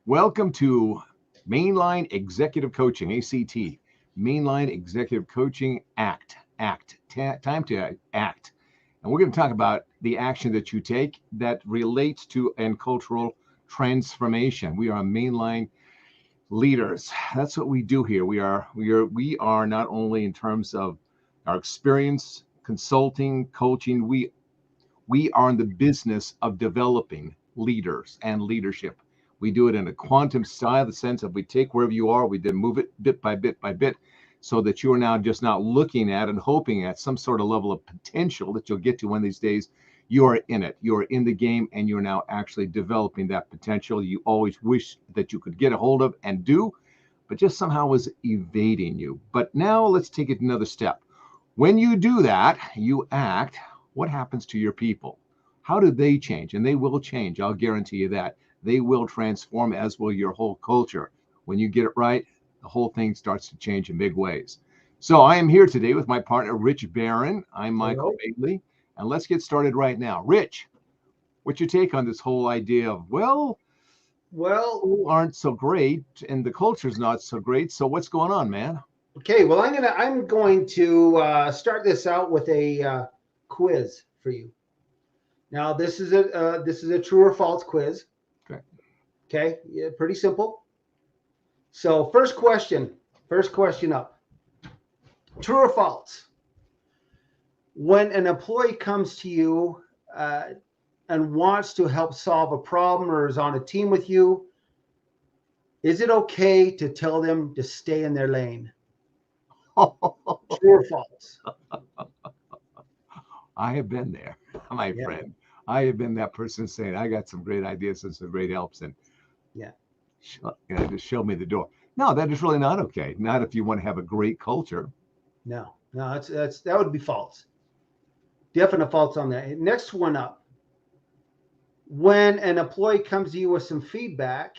Welcome to Mainline Executive Coaching ACT. Mainline Executive Coaching ACT. Time to act. And we're going to talk about the action that you take that relates to and cultural transformation. We are mainline leaders. That's what we do here. We are not only in terms of our experience, consulting, coaching, we are in the business of developing leaders and leadership. We do it in a quantum style, the sense of we take wherever you are, we then move it bit by bit by bit, so that you are now just not looking at and hoping at some sort of level of potential that you'll get to one of these days. You are in it. You are in the game, and you're now actually developing that potential you always wish that you could get a hold of and do, but just somehow was evading you. But now let's take it another step. When you do that, you act. What happens to your people? How do they change? And they will change. I'll guarantee you that. They will transform, as will your whole culture. When you get it right, the whole thing starts to change in big ways. So I am here today with my partner, Rich Barron. I'm Maikel Bailey, and let's get started right now. Rich, what's your take on this whole idea of, well, people aren't so great and the culture's not so great. So what's going on, man? Okay, well, I'm going to start this out with a quiz for you. Now, this is a true or false quiz. Okay, yeah, pretty simple. So first question up. True or false? When an employee comes to you and wants to help solve a problem or is on a team with you, is it okay to tell them to stay in their lane? True or false? I have been there, my friend. I have been that person saying, I got some great ideas and some great helps, and just show me the door. No, that is really not okay. Not if you want to have a great culture. No, that would be false. Definite false on that. Next one up. When an employee comes to you with some feedback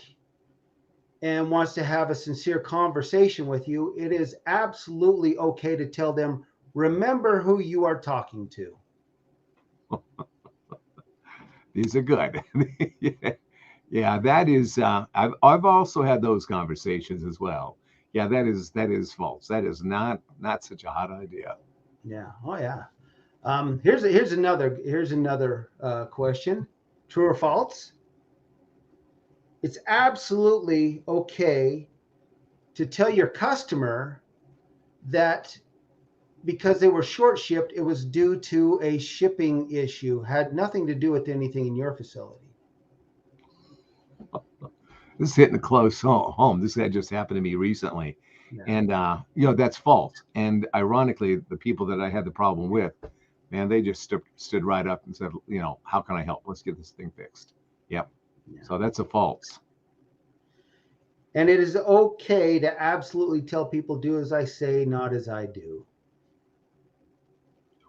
and wants to have a sincere conversation with you, it is absolutely okay to tell them, remember who you are talking to. These are good. Yeah, that is. I've also had those conversations as well. Yeah, that is false. That is not such a hot idea. Yeah. Oh yeah. Here's another question. True or false? It's absolutely okay to tell your customer that because they were short shipped, it was due to a shipping issue, had nothing to do with anything in your facility. This is hitting a close home. This just happened to me recently. Yeah. And, that's false. And ironically, the people that I had the problem with, man, they just stood right up and said, how can I help? Let's get this thing fixed. Yep. Yeah. So that's a false. And it is okay to absolutely tell people, do as I say, not as I do.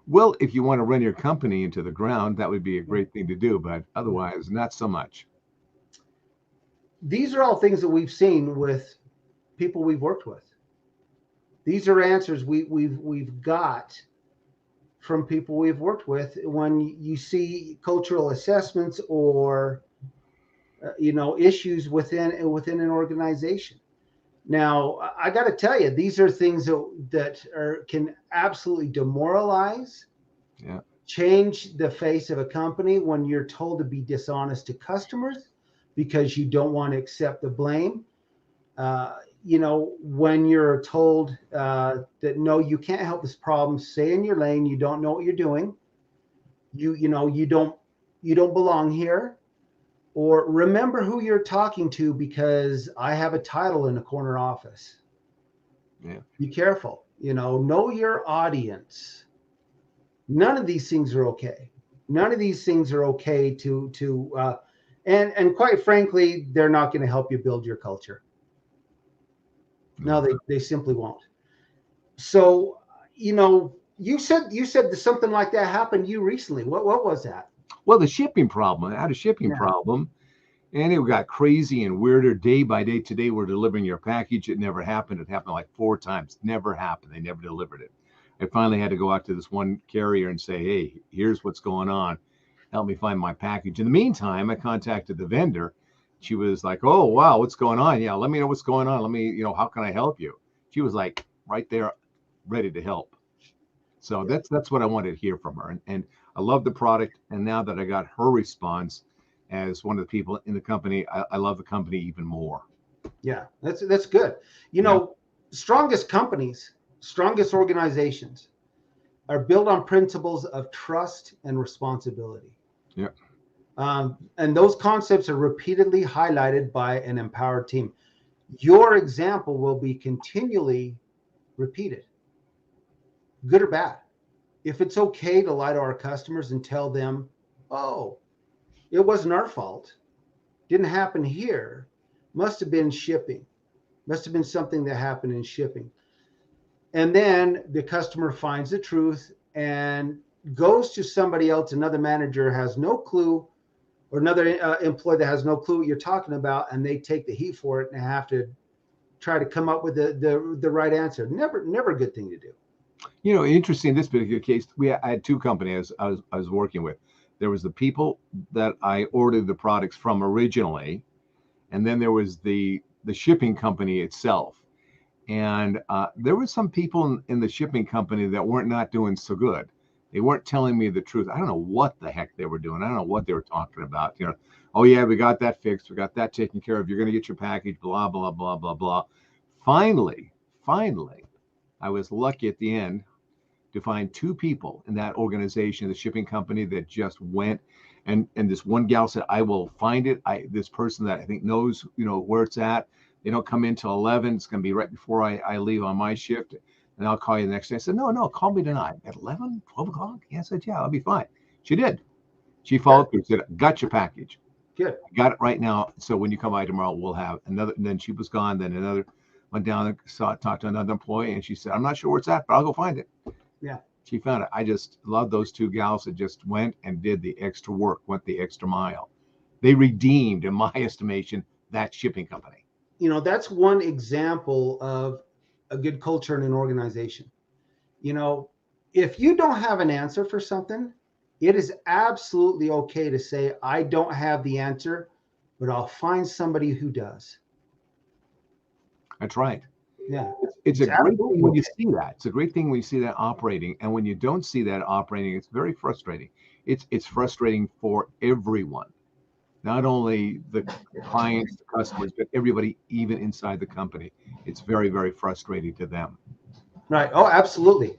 Well, if you want to run your company into the ground, that would be a great thing to do, but otherwise, not so much. These are all things that we've seen with people we've worked with. These are answers we've got from people we've worked with when you see cultural assessments or issues within an organization. Now, I got to tell you, these are things that can absolutely demoralize, change the face of a company when you're told to be dishonest to customers because you don't want to accept the blame. When you're told that, no, you can't help this problem, stay in your lane, you don't know what you're doing, you don't belong here, or remember who you're talking to because I have a title in the corner office. Yeah. Be careful, know your audience. None of these things are okay. None of these things are okay and quite frankly, they're not going to help you build your culture. No, they simply won't. So, you said that something like that happened to you recently. What was that? Well, the shipping problem. I had a shipping problem, and it got crazy and weirder day by day. Today, we're delivering your package. It never happened. It happened like 4 times. Never happened. They never delivered it. I finally had to go out to this one carrier and say, hey, here's what's going on. Help me find my package. In the meantime, I contacted the vendor She was like, oh, wow, what's going on? Yeah, let me know what's going on. Let me, how can I help you? She was like right there, ready to help. So that's what I wanted to hear from her. And I love the product. And now that I got her response as one of the people in the company, I love the company even more. Yeah, that's good. Strongest companies, strongest organizations are built on principles of trust and responsibility. Yeah. And those concepts are repeatedly highlighted by an empowered team. Your example will be continually repeated, good or bad. If it's okay to lie to our customers and tell them, oh, it wasn't our fault, didn't happen here, must have been shipping, must have been something that happened in shipping. And then the customer finds the truth and goes to somebody else, another manager has no clue, or another employee that has no clue what you're talking about, and they take the heat for it and have to try to come up with the right answer. Never a good thing to do. Interesting in this particular case, I had two companies I was working with. There was the people that I ordered the products from originally, and then there was the shipping company itself. And there were some people in the shipping company that weren't not doing so good. They weren't telling me the truth. I don't know what the heck they were doing. I don't know what they were talking about. Oh yeah, we got that fixed. We got that taken care of. You're going to get your package, blah, blah, blah, blah, blah. Finally, I was lucky at the end to find two people in that organization, the shipping company, that just went. And this one gal said, I will find it. This person that I think knows, where it's at. They don't come in till 11. It's going to be right before I leave on my shift. And I'll call you the next day. I said, no, call me tonight at 11, 12 o'clock. Yeah, I said, yeah, I'll be fine. She did. She followed through, said, got your package. Good. I got it right now. So when you come by tomorrow, we'll have another. And then she was gone. Then another went down and talked to another employee. And she said, I'm not sure where it's at, but I'll go find it. Yeah. She found it. I just love those two gals that just went and did the extra work, went the extra mile. They redeemed, in my estimation, that shipping company. That's one example of a good culture in an organization. If you don't have an answer for something, it is absolutely okay to say, I don't have the answer, but I'll find somebody who does. That's right. Yeah. It's a great thing when you see that. It's a great thing when you see that operating. And when you don't see that operating, it's very frustrating. It's frustrating for everyone. Not only the clients, the customers, but everybody, even inside the company. It's very, very frustrating to them. Right. Oh, absolutely.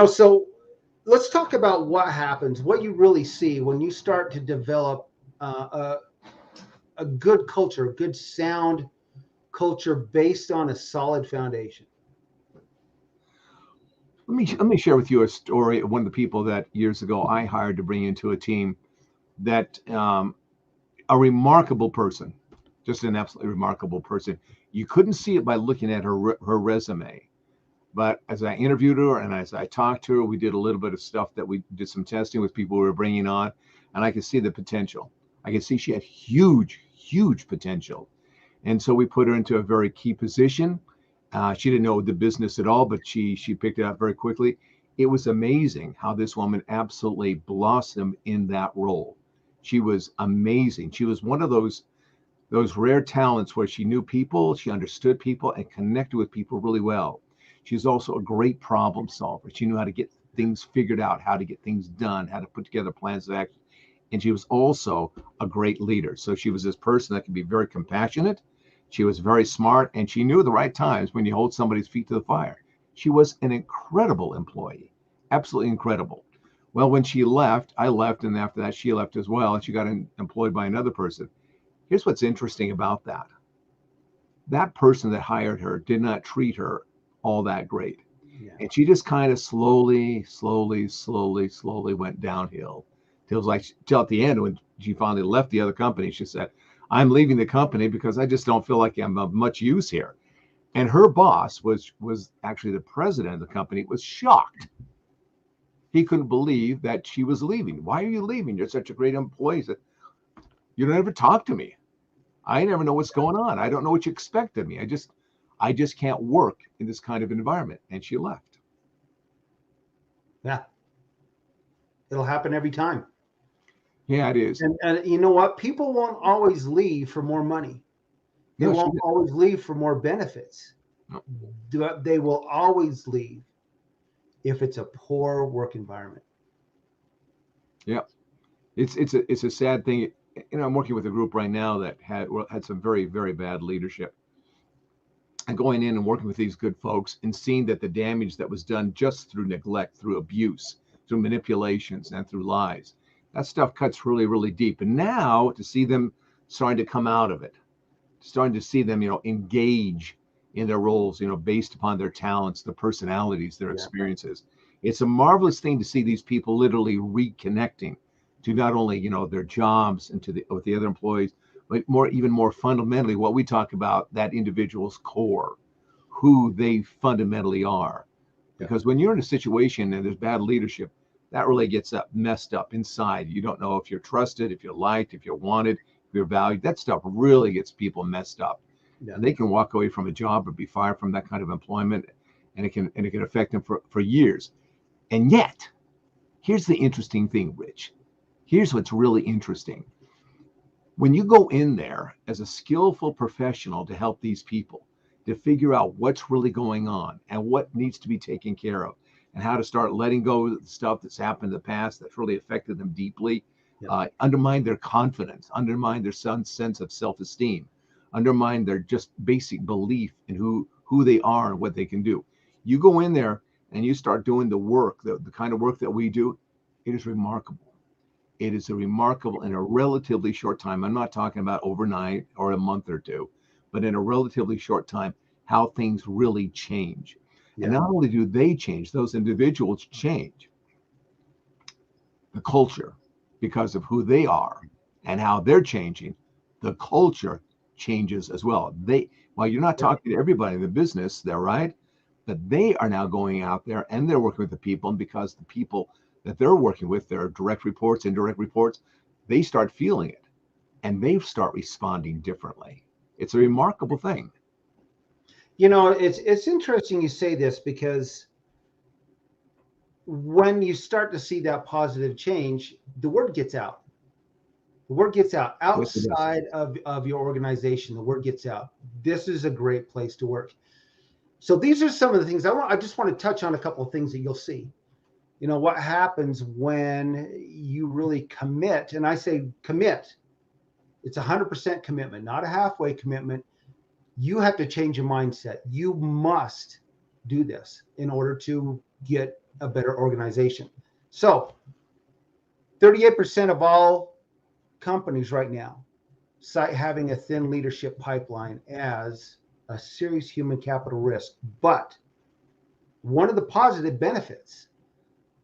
So let's talk about what happens, what you really see when you start to develop a good culture, a good sound culture based on a solid foundation. Let me share with you a story of one of the people that years ago I hired to bring into a team that a remarkable person, just an absolutely remarkable person. You couldn't see it by looking at her resume. But as I interviewed her and as I talked to her, we did a little bit of stuff that we did some testing with people we were bringing on, and I could see the potential. I could see she had huge, huge potential. And so we put her into a very key position. She didn't know the business at all, but she picked it up very quickly. It was amazing how this woman absolutely blossomed in that role. She was amazing. She was one of those rare talents where she knew people, she understood people, and connected with people really well. She's also a great problem solver. She knew how to get things figured out, how to get things done, how to put together plans of action. And she was also a great leader. So she was this person that could be very compassionate. She was very smart, and she knew the right times when you hold somebody's feet to the fire. She was an incredible employee, absolutely incredible. Well, when she left, I left, and after that, she left as well, and she got employed by another person. Here's what's interesting about that. That person that hired her did not treat her all that great. Yeah. And she just kind of slowly went downhill. Till at the end, when she finally left the other company, she said, I'm leaving the company because I just don't feel like I'm of much use here. And her boss was actually the president of the company, was shocked. He couldn't believe that she was leaving. Why are you leaving? You're such a great employee. He said, you don't ever talk to me. I never know what's going on. I don't know what you expect of me. I just can't work in this kind of environment. And she left. Yeah. It'll happen every time. Yeah, it is. And you know what? People won't always leave for more money. They No, won't always leave for more benefits. no. They will always leave if it's a poor work environment. Yeah, it's a sad thing. I'm working with a group right now that had some very, very bad leadership, and going in and working with these good folks and seeing that the damage that was done just through neglect, through abuse, through manipulations, and through lies, that stuff cuts really, really deep. And now to see them starting to come out of it, starting to see them, engage in their roles, based upon their talents, their personalities, their experiences. It's a marvelous thing to see these people literally reconnecting to not only, their jobs and with the other employees, but even more fundamentally, what we talk about, that individual's core, who they fundamentally are. Because when you're in a situation and there's bad leadership, that really gets messed up inside. You don't know if you're trusted, if you're liked, if you're wanted, if you're valued. That stuff really gets people messed up. Yeah. And they can walk away from a job or be fired from that kind of employment, and it can affect them for years. And yet, here's the interesting thing, Rich. Here's what's really interesting. When you go in there as a skillful professional to help these people, to figure out what's really going on and what needs to be taken care of, and how to start letting go of the stuff that's happened in the past that's really affected them deeply, undermine their confidence, undermine their sense of self-esteem, undermine their just basic belief in who they are and what they can do. You go in there and you start doing the work, the kind of work that we do. It is remarkable. It is a remarkable in a relatively short time. I'm not talking about overnight or a month or two, but in a relatively short time, how things really change. And not only do they change, those individuals change the culture because of who they are and how they're changing. The culture changes as well. While you're not talking to everybody in the business, they're right, but they are now going out there and they're working with the people, and because the people that they're working with, their direct reports, indirect reports, they start feeling it and they start responding differently. It's a remarkable thing. It's interesting you say this, because when you start to see that positive change, the word gets out. The word gets out outside of your organization. The word gets out. This is a great place to work. So these are some of the things I just want to touch on, a couple of things that you'll see. What happens when you really commit, and I say commit, it's 100% commitment, not a halfway commitment. You have to change your mindset. You must do this in order to get a better organization. So 38% of all companies right now cite having a thin leadership pipeline as a serious human capital risk. But one of the positive benefits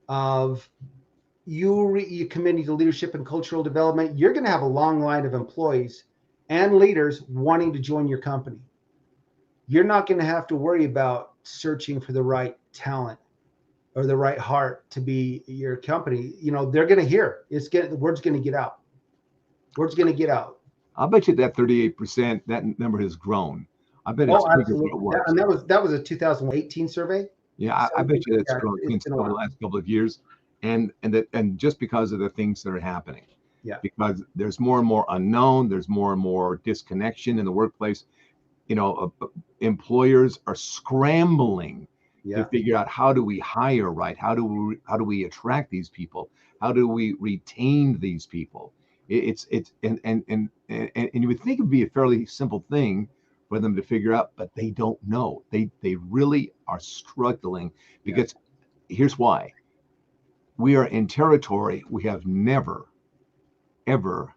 of you committing to leadership and cultural development, you're going to have a long line of employees and leaders wanting to join your company. You're not going to have to worry about searching for the right talent or the right heart to be your company. They're going to hear the word's going to get out. Word's going to get out. I'll bet you that 38%, that number has grown. I bet it's bigger than it was. And that was a 2018 survey. Yeah, I bet you that's grown since the last couple of years, and just because of the things that are happening. Yeah. Because there's more and more unknown, there's more and more disconnection in the workplace. Employers are scrambling to figure out, how do we hire right? How do we attract these people? How do we retain these people? And you would think it'd be a fairly simple thing for them to figure out, but they don't know. They really are struggling, because here's why. We are in territory we have never, ever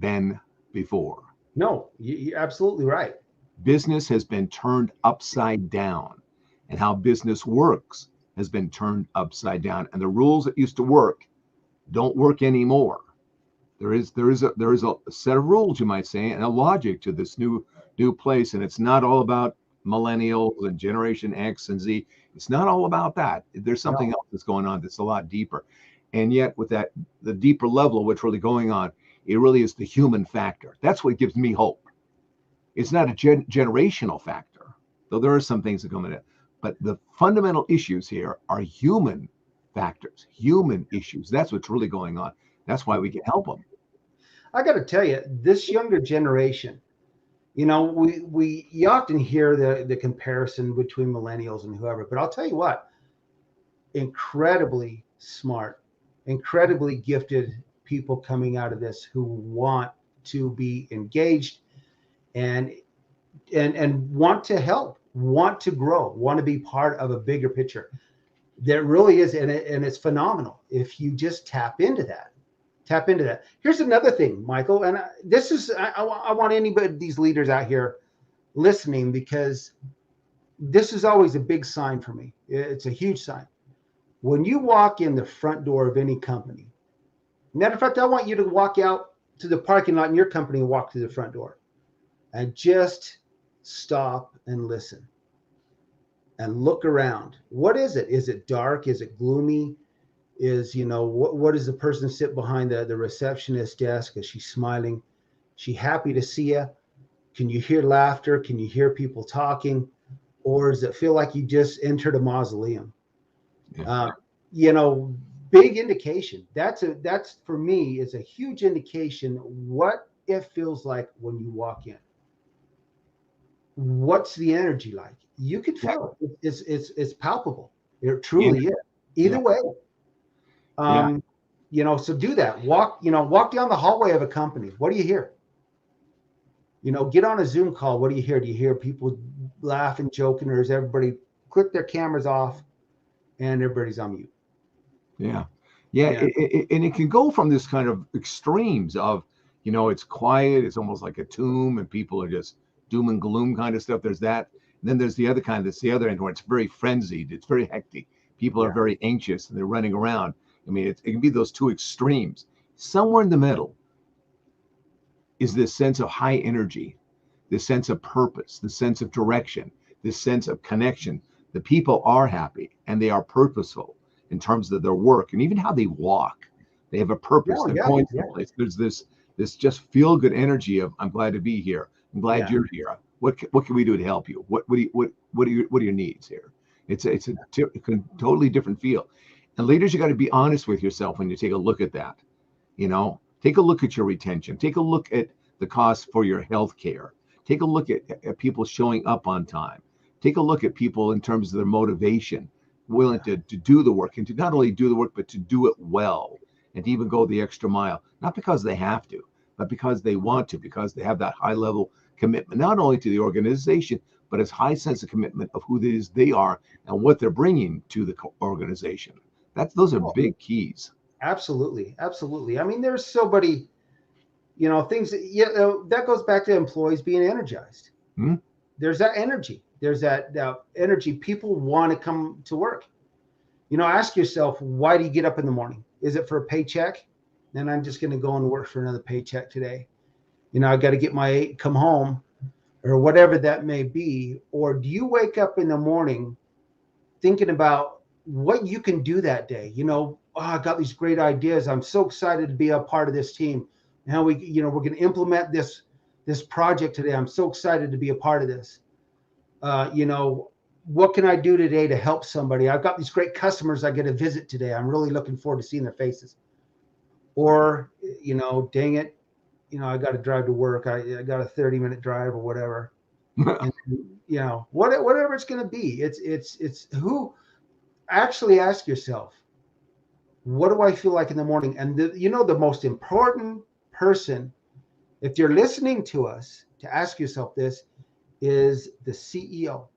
been before. No, you're absolutely right. Business has been turned upside down, and how business works has been turned upside down. And the rules that used to work don't work anymore. There is a set of rules, you might say, and a logic to this new place. And it's not all about millennials and Generation X and Z. It's not all about that. There's something else that's going on that's a lot deeper. And yet, with that, the deeper level of what's really going on, it really is the human factor. That's what gives me hope. It's not a generational factor, though there are some things that come in it. But the fundamental issues here are human factors, human issues. That's what's really going on. That's why we can help them. I got to tell you, this younger generation, you know, you often hear the comparison between millennials and whoever, but I'll tell you what, incredibly smart, incredibly gifted people coming out of this who want to be engaged and want to help, want to grow, want to be part of a bigger picture. There really is, and it's phenomenal if you just tap into that. Tap into that. Here's another thing, Maikel, and this is I want anybody, these leaders out here listening, because this is always a big sign for me. It's a huge sign. When you walk in the front door of any company, matter of fact, I want you to walk out to the parking lot in your company and walk through the front door and just stop and listen and look around. What is it? Is it dark? Is it gloomy? Is, you know, what does the person sit behind the receptionist desk? Is she smiling? She happy to see you? Can you hear laughter? Can you hear people talking? Or does it feel like you just entered a mausoleum? Yeah. You know, big indication. That's for me is a huge indication what it feels like when you walk in. What's the energy like? You can feel it. It's palpable. It truly is. Either way. You know, so do that. Walk down the hallway of a company. What do you hear? You know, get on a Zoom call. What do you hear? Do you hear people laughing, joking, or is everybody click their cameras off and everybody's on mute? Yeah. And it can go from this kind of extremes of, you know, it's quiet, it's almost like a tomb, and people are just doom and gloom kind of stuff. There's that. And then there's the other kind, that's the other end where it's very frenzied, it's very hectic. People are very anxious and they're running around. I mean, it can be those two extremes. Somewhere in the middle is this sense of high energy, this sense of purpose, this sense of direction, this sense of connection. The people are happy and they are purposeful in terms of their work and even how they walk. They have a purpose. They're going someplace. There's this just feel good energy of, I'm glad to be here. I'm glad you're here. What can we do to help you? What are your needs here? It's a totally different feel. And leaders, you got to be honest with yourself when you take a look at that. You know, take a look at your retention. Take a look at the cost for your health care. Take a look at people showing up on time. Take a look at people in terms of their motivation, willing to do the work and to not only do the work, but to do it well and to even go the extra mile, not because they have to, but because they want to, because they have that high level commitment, not only to the organization, but as high sense of commitment of who it is they are and what they're bringing to the organization. Those are big keys. Absolutely. I mean, there's so many, you know, things that goes back to employees being energized. There's that energy. There's that energy. People want to come to work. You know, ask yourself, why do you get up in the morning? Is it for a paycheck? Then I'm just going to go and work for another paycheck today. You know, I got to get my 8, come home, or whatever that may be. Or do you wake up in the morning thinking about what you can do that day? You know, I got these great ideas. I'm so excited to be a part of this team. Now we're going to implement this project today. I'm so excited to be a part of this. You know, what can I do today to help somebody? I've got these great customers I get to visit today. I'm really looking forward to seeing their faces. Or, you know, dang it, you know, I got to drive to work. I got a 30-minute drive or whatever. And, you know, whatever it's going to be. It's who. Actually ask yourself, what do I feel like in the morning? And the most important person, if you're listening to us, to ask yourself this, is the CEO,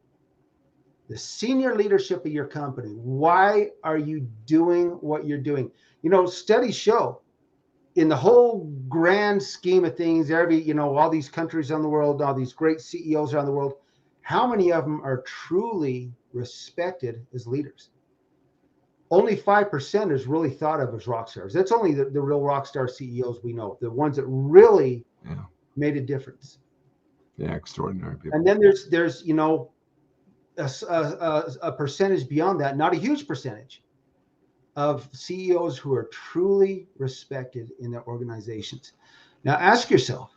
the senior leadership of your company. Why are you doing what you're doing? You know, studies show in the whole grand scheme of things, all these countries around the world, all these great CEOs around the world, how many of them are truly respected as leaders? Only 5% is really thought of as rock stars. That's only the real rock star CEOs we know, the ones that really made a difference. Yeah, extraordinary people. And then there's you know, a percentage beyond that, not a huge percentage, of CEOs who are truly respected in their organizations. Now ask yourself,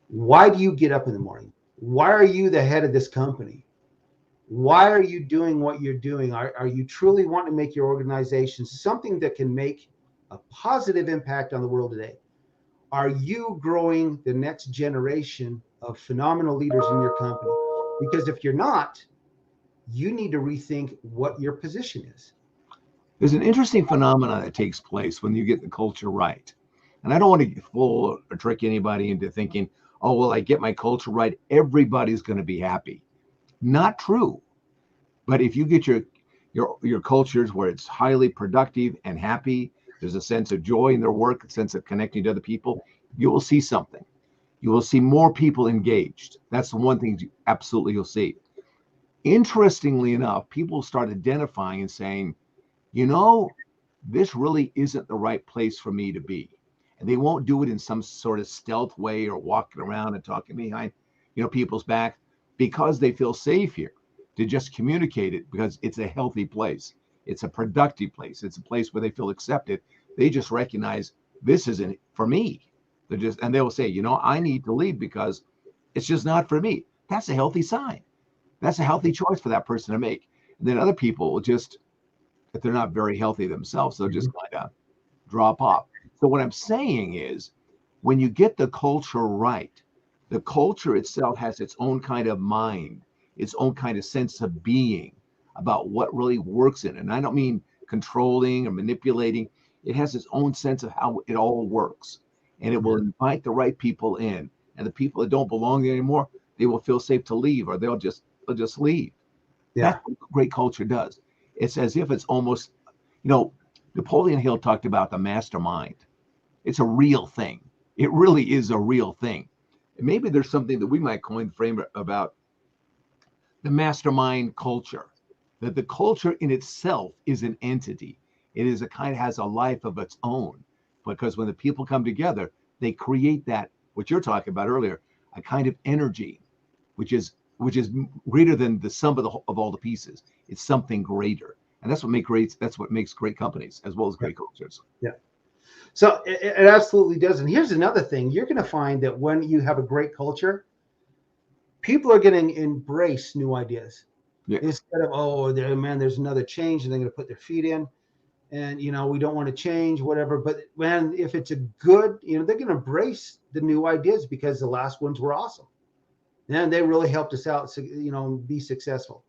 why do you get up in the morning? Why are you the head of this company? Why are you doing what you're doing? Are you truly wanting to make your organization something that can make a positive impact on the world today? Are you growing the next generation of phenomenal leaders in your company? Because if you're not, you need to rethink what your position is. There's an interesting phenomenon that takes place when you get the culture right. And I don't want to fool or trick anybody into thinking, oh, well, I get my culture right, everybody's going to be happy. Not true. But if you get your cultures where it's highly productive and happy, there's a sense of joy in their work, a sense of connecting to other people, you will see something. You will see more people engaged. That's the one thing absolutely you'll see. Interestingly enough, people start identifying and saying, this really isn't the right place for me to be. And they won't do it in some sort of stealth way or walking around and talking behind, people's back, because they feel safe here to just communicate it, because it's a healthy place. It's a productive place. It's a place where they feel accepted. They just recognize this isn't for me. And they will say, I need to leave because it's just not for me. That's a healthy sign. That's a healthy choice for that person to make. And then other people will just, if they're not very healthy themselves, they'll just kind of drop off. So what I'm saying is, when you get the culture right, the culture itself has its own kind of mind, its own kind of sense of being about what really works in it. And I don't mean controlling or manipulating. It has its own sense of how it all works. And it will invite the right people in. And the people that don't belong there anymore, they will feel safe to leave, or they'll just leave. Yeah. That's what great culture does. It's as if it's almost, Napoleon Hill talked about the mastermind. It's a real thing. It really is a real thing. And maybe there's something that we might coin the frame about the mastermind culture, that the culture in itself is an entity. It is has a life of its own, because when the people come together, they create that, what you're talking about earlier, a kind of energy, which is greater than the sum of all the pieces. It's something greater. And that's what makes great companies as well as great cultures. Yeah. So it absolutely does. And here's another thing. You're going to find that when you have a great culture, people are going to embrace new ideas. Yeah. Instead of, there's another change, and they're going to put their feet in. And, we don't want to change, whatever. But man, if it's a good, they're going to embrace the new ideas because the last ones were awesome. And they really helped us out, be successful.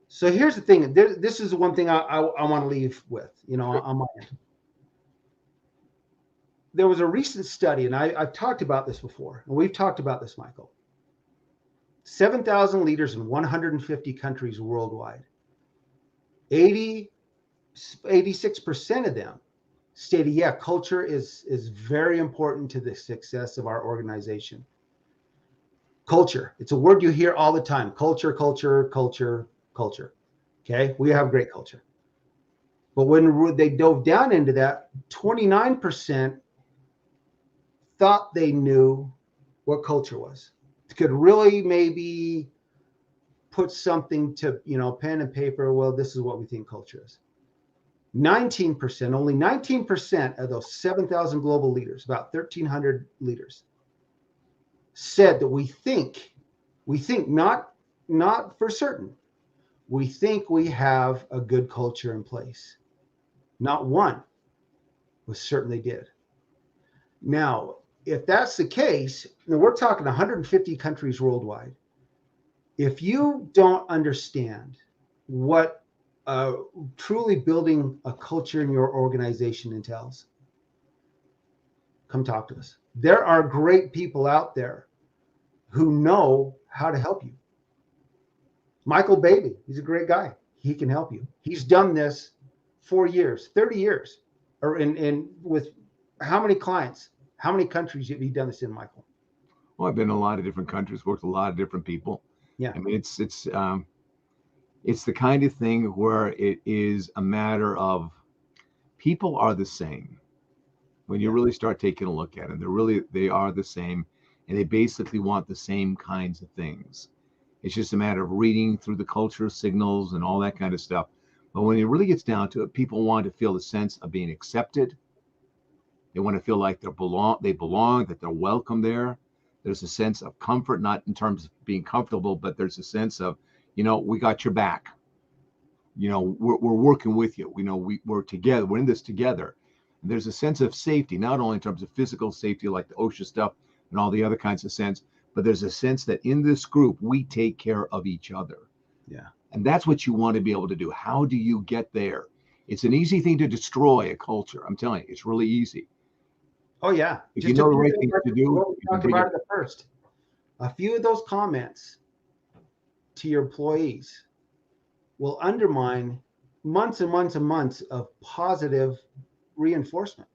So here's the thing. This is the one thing I want to leave with, on my end. There was a recent study, and I've talked about this before, and we've talked about this, Maikel. 7,000 leaders in 150 countries worldwide. 86% of them stated, culture is very important to the success of our organization. Culture. It's a word you hear all the time. Culture, culture, culture, culture. Okay. We have great culture. But when they dove down into that, 29% thought they knew what culture was. Could really maybe put something to, pen and paper. Well, this is what we think culture is. 19%, only 19% of those 7,000 global leaders, about 1,300 leaders, said that we think not for certain, we think we have a good culture in place. Not one was certain they did. Now, if that's the case, we're talking 150 countries worldwide. If you don't understand what truly building a culture in your organization entails, come talk to us. There are great people out there who know how to help you. Maikel Bailey, he's a great guy. He can help you. He's done this 4 years, 30 years, or in with how many clients, how many countries have you done this in, Maikel? Well, I've been in a lot of different countries, worked with a lot of different people. Yeah. I mean, it's the kind of thing where it is a matter of people are the same. When you really start taking a look at it, they are the same, and they basically want the same kinds of things. It's just a matter of reading through the culture signals and all that kind of stuff. But when it really gets down to it, people want to feel the sense of being accepted. They want to feel like they belong, that they're welcome there. There's a sense of comfort, not in terms of being comfortable, but there's a sense of, we got your back. We're working with you. We're together. We're in this together. And there's a sense of safety, not only in terms of physical safety, like the OSHA stuff and all the other kinds of sense, but there's a sense that in this group, we take care of each other. Yeah. And that's what you want to be able to do. How do you get there? It's an easy thing to destroy a culture. I'm telling you, it's really easy. Oh, yeah. If Just you know a the few right things things like to do, what we you can talked bring about it. at the first. A few of those comments to your employees will undermine months and months and months of positive reinforcement.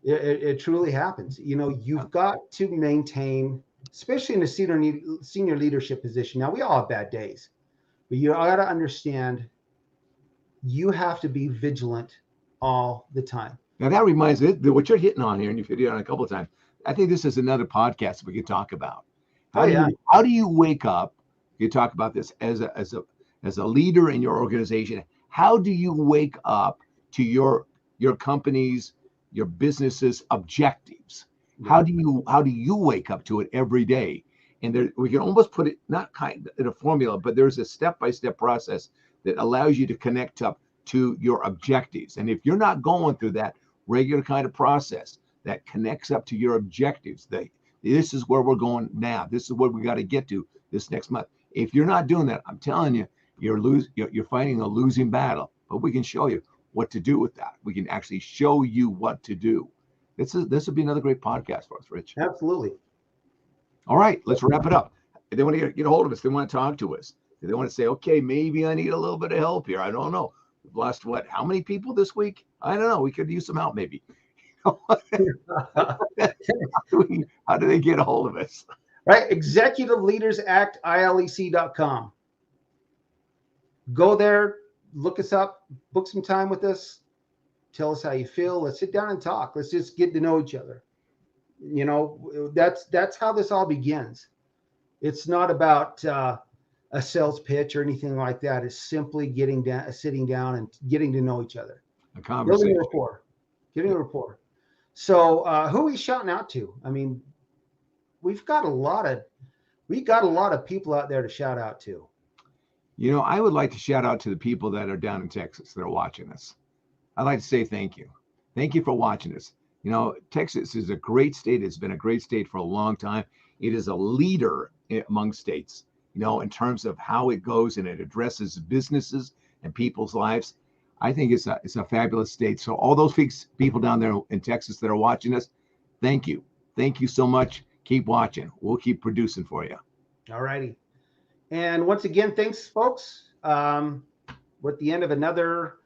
It truly happens. You know, you've got to maintain, especially in a senior leadership position. Now, we all have bad days, but you got to understand you have to be vigilant all the time. Now that reminds me that what you're hitting on here, and you've hit it on a couple of times. I think this is another podcast we could talk about. How do you wake up? You talk about this as a leader in your organization. How do you wake up to your company's, your business's objectives? How do you wake up to it every day? And there, we can almost put it not kind of in a formula, but there's a step-by-step process that allows you to connect up to your objectives. And if you're not going through that regular kind of process that connects up to your objectives, this is where we're going now. This is what we got to get to this next month. If you're not doing that, I'm telling you, you're fighting a losing battle. But we can show you what to do with that. We can actually show you what to do. This would be another great podcast for us, Rich. Absolutely. All right, let's wrap it up. If they want to get a hold of us, they want to talk to us. If they want to say, okay, maybe I need a little bit of help here. I don't know. We've lost how many people this week? I don't know. We could use some help maybe. How do they get a hold of us? Right. Executive Leaders Act, ILEC.com. Go there, look us up, book some time with us, tell us how you feel. Let's sit down and talk. Let's just get to know each other. You know, that's how this all begins. It's not about a sales pitch or anything like that. It's simply sitting down and getting to know each other. A conversation. Getting a rapport. So who are we shouting out to? I mean, we've got a lot of people out there to shout out to. You know, I would like to shout out to the people that are down in Texas that are watching us. I'd like to say thank you. Thank you for watching us. You know, Texas is a great state. It's been a great state for a long time. It is a leader among states, you know, in terms of how it goes and it addresses businesses and people's lives. I think it's a fabulous state. So all those people down there in Texas that are watching us, thank you. Thank you so much. Keep watching. We'll keep producing for you. All righty. And once again, thanks, folks. We're at the end of another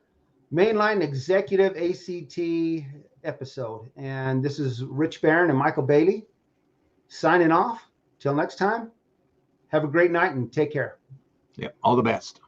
Mainline Executive ACT episode. And this is Rich Barron and Maikel Bailey signing off. Till next time, have a great night and take care. Yeah, all the best.